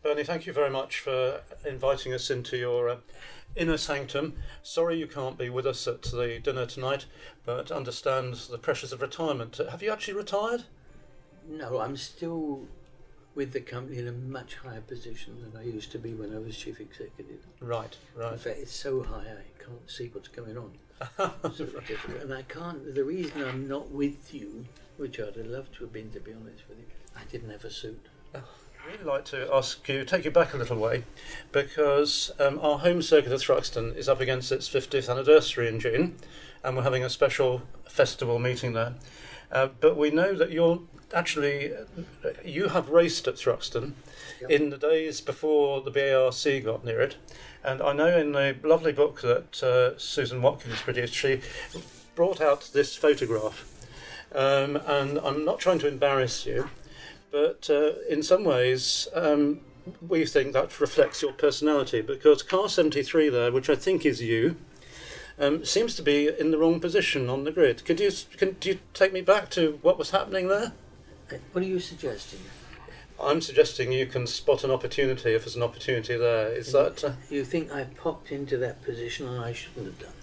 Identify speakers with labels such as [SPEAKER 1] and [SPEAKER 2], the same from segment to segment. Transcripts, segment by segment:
[SPEAKER 1] Bernie, thank you very much for inviting us into your inner sanctum. Sorry you can't be with us at the dinner tonight, but understand the pressures of retirement. Have you actually retired?
[SPEAKER 2] No, I'm still with the company in a much higher position than I used to be when I was chief executive.
[SPEAKER 1] Right.
[SPEAKER 2] In fact, it's so high I can't see what's going on. So difficult. And I can't. The reason I'm not with you, which I'd have loved to have been, to be honest with you, I didn't have a suit.
[SPEAKER 1] I'd really like to take you back a little way, because our home circuit of Thruxton is up against its 50th anniversary in June, and we're having a special festival meeting there. But we know that you have raced at Thruxton in the days before the BARC got near it. And I know in the lovely book that Susan Watkins produced, she brought out this photograph. And I'm not trying to embarrass you, but in some ways we think that reflects your personality, because car 73 there, which I think is you, seems to be in the wrong position on the grid. Do you take me back to what was happening there?
[SPEAKER 2] What are you suggesting?
[SPEAKER 1] I'm suggesting you can spot an opportunity if there's an opportunity there.
[SPEAKER 2] You think I popped into that position and I shouldn't have done?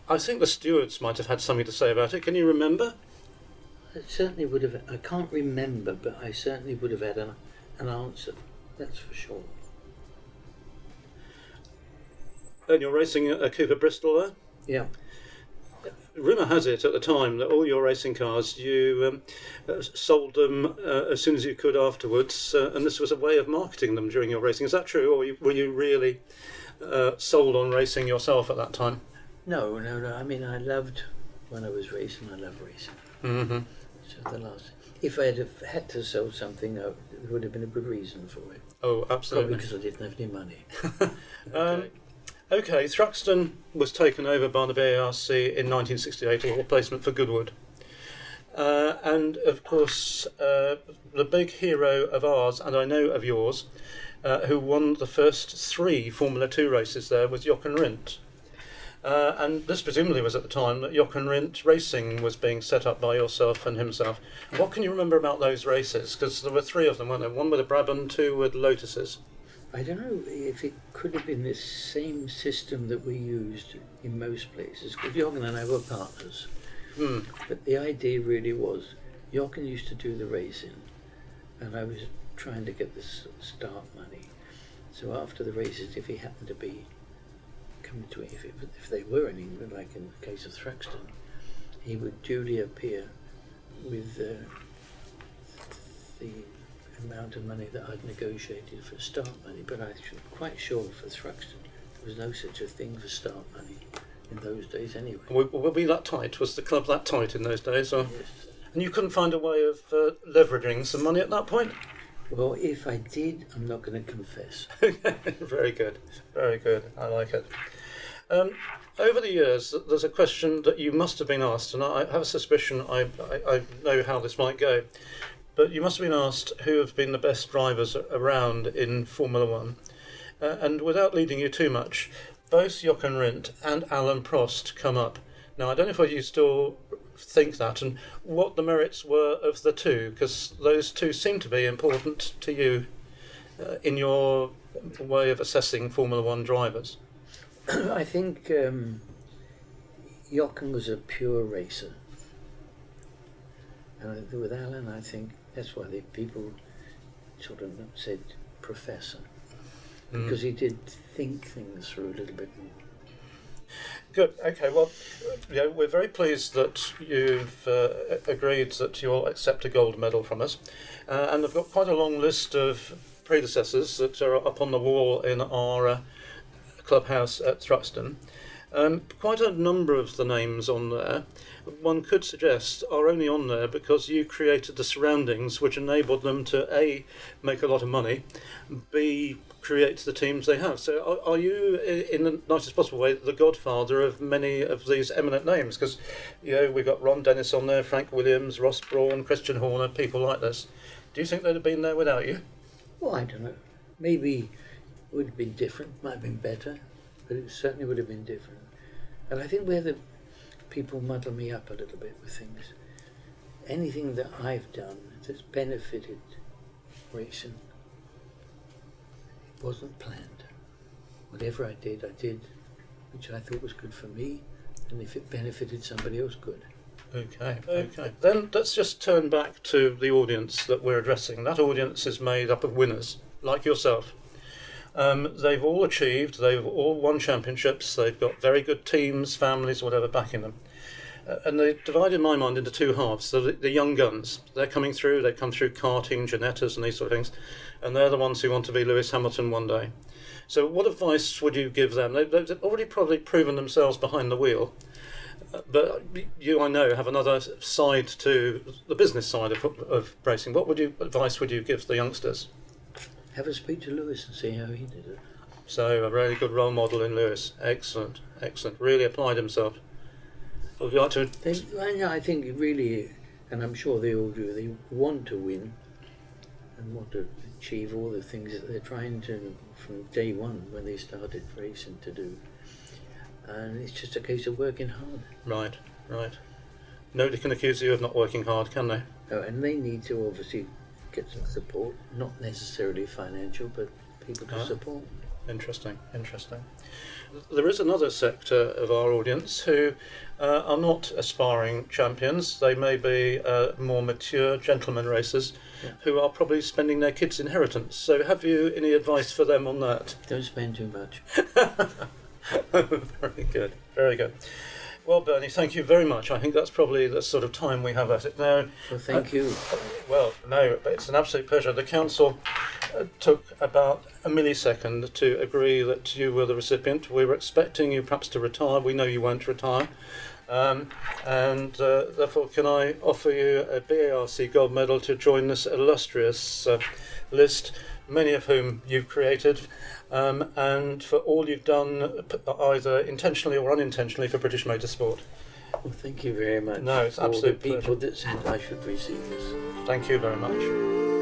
[SPEAKER 1] I think the stewards might have had something to say about it. Can you remember?
[SPEAKER 2] I certainly would have. I can't remember, but I certainly would have had an answer. That's for sure.
[SPEAKER 1] And you're racing a Cooper Bristol there?
[SPEAKER 2] Yeah.
[SPEAKER 1] Rumour has it at the time that all your racing cars, you sold them as soon as you could afterwards, and this was a way of marketing them during your racing. Is that true, or were you really sold on racing yourself at that time?
[SPEAKER 2] No. I mean, I loved when I was racing. I love racing.
[SPEAKER 1] Mm-hmm.
[SPEAKER 2] So if I had to sell something, there would have been a good reason for it.
[SPEAKER 1] Oh, absolutely.
[SPEAKER 2] Probably because I didn't have any money.
[SPEAKER 1] Okay, Thruxton was taken over by the BARC in 1968 as a replacement for Goodwood. And of course, the big hero of ours, and I know of yours, who won the first 3 Formula 2 races there, was Jochen Rindt. And this presumably was at the time that Jochen Rindt Racing was being set up by yourself and himself. What can you remember about those races? Because there were 3 of them, weren't there? 1 with a Brabham, 2 with Lotuses.
[SPEAKER 2] I don't know if it could have been this same system that we used in most places, because Jochen and I were partners. But the idea really was, Jochen used to do the racing, and I was trying to get the start money. So after the races, if he happened to be coming to it, if they were in England, like in the case of Thruxton, he would duly appear with the amount of money that I'd negotiated for start money, but I'm quite sure for Thruxton there was no such a thing for start money in those days anyway.
[SPEAKER 1] Were we that tight? Was the club that tight in those days? Or?
[SPEAKER 2] Yes.
[SPEAKER 1] And you couldn't find a way of leveraging some money at that point?
[SPEAKER 2] Well, if I did, I'm not going to confess.
[SPEAKER 1] Very good, very good. I like it. Over the years, there's a question that you must have been asked, and I have a suspicion I know how this might go. But you must have been asked who have been the best drivers around in Formula One. And without leading you too much, both Jochen Rindt and Alan Prost come up. Now, I don't know if you still think that and what the merits were of the two, because those two seem to be important to you in your way of assessing Formula One drivers.
[SPEAKER 2] I think Jochen was a pure racer. And with Alan, I think that's why the people sort of said professor, because he did think things through a little bit more.
[SPEAKER 1] Good. Okay. Well, we're very pleased that you've agreed that you'll accept a gold medal from us, and I've got quite a long list of predecessors that are up on the wall in our clubhouse at Thruxton. Quite a number of the names on there, one could suggest, are only on there because you created the surroundings which enabled them to A, make a lot of money, B, create the teams they have. So are you, in the nicest possible way, the godfather of many of these eminent names? Because, we've got Ron Dennis on there, Frank Williams, Ross Brawn, Christian Horner, people like this. Do you think they'd have been there without you?
[SPEAKER 2] Well, I don't know. Maybe it would have been different, might have been better, but it certainly would have been different. And I think where the people muddle me up a little bit with things, anything that I've done that's benefited racing, wasn't planned. Whatever I did, which I thought was good for me, and if it benefited somebody else, good.
[SPEAKER 1] Okay. Then let's just turn back to the audience that we're addressing. That audience is made up of winners, like yourself. They've all achieved, they've all won championships, they've got very good teams, families, whatever, backing them. And they divide, in my mind, into two halves. So the young guns, they're coming through, they come through karting, Janettas and these sort of things, and they're the ones who want to be Lewis Hamilton one day. So what advice would you give them? They've already probably proven themselves behind the wheel, but you, I know, have another side to the business side of racing. What advice would you give the youngsters?
[SPEAKER 2] Have a speak to Lewis and see how he did it.
[SPEAKER 1] So a really good role model in Lewis. Excellent. Really applied himself. Would you like to?
[SPEAKER 2] I think it really, and I'm sure they all do, they want to win and want to achieve all the things that they're trying to, from day one when they started racing, to do. And it's just a case of working hard.
[SPEAKER 1] Right. Nobody can accuse you of not working hard, can they?
[SPEAKER 2] Oh, and they need to obviously get some support, not necessarily financial, but people to support.
[SPEAKER 1] Interesting. There is another sector of our audience who are not aspiring champions. They may be more mature gentlemen racers who are probably spending their kids' inheritance. So have you any advice for them on that?
[SPEAKER 2] Don't spend too much.
[SPEAKER 1] Very good. Well, Bernie, thank you very much. I think that's probably the sort of time we have at it now.
[SPEAKER 2] Well, thank you.
[SPEAKER 1] Well, no, it's an absolute pleasure. The council took about a millisecond to agree that you were the recipient. We were expecting you perhaps to retire. We know you won't retire. And therefore, can I offer you a BARC Gold Medal to join this illustrious list, many of whom you've created, and for all you've done, either intentionally or unintentionally, for British motorsport.
[SPEAKER 2] Well, thank you very much.
[SPEAKER 1] No, it's absolute
[SPEAKER 2] people that said I should receive this.
[SPEAKER 1] Thank you very much.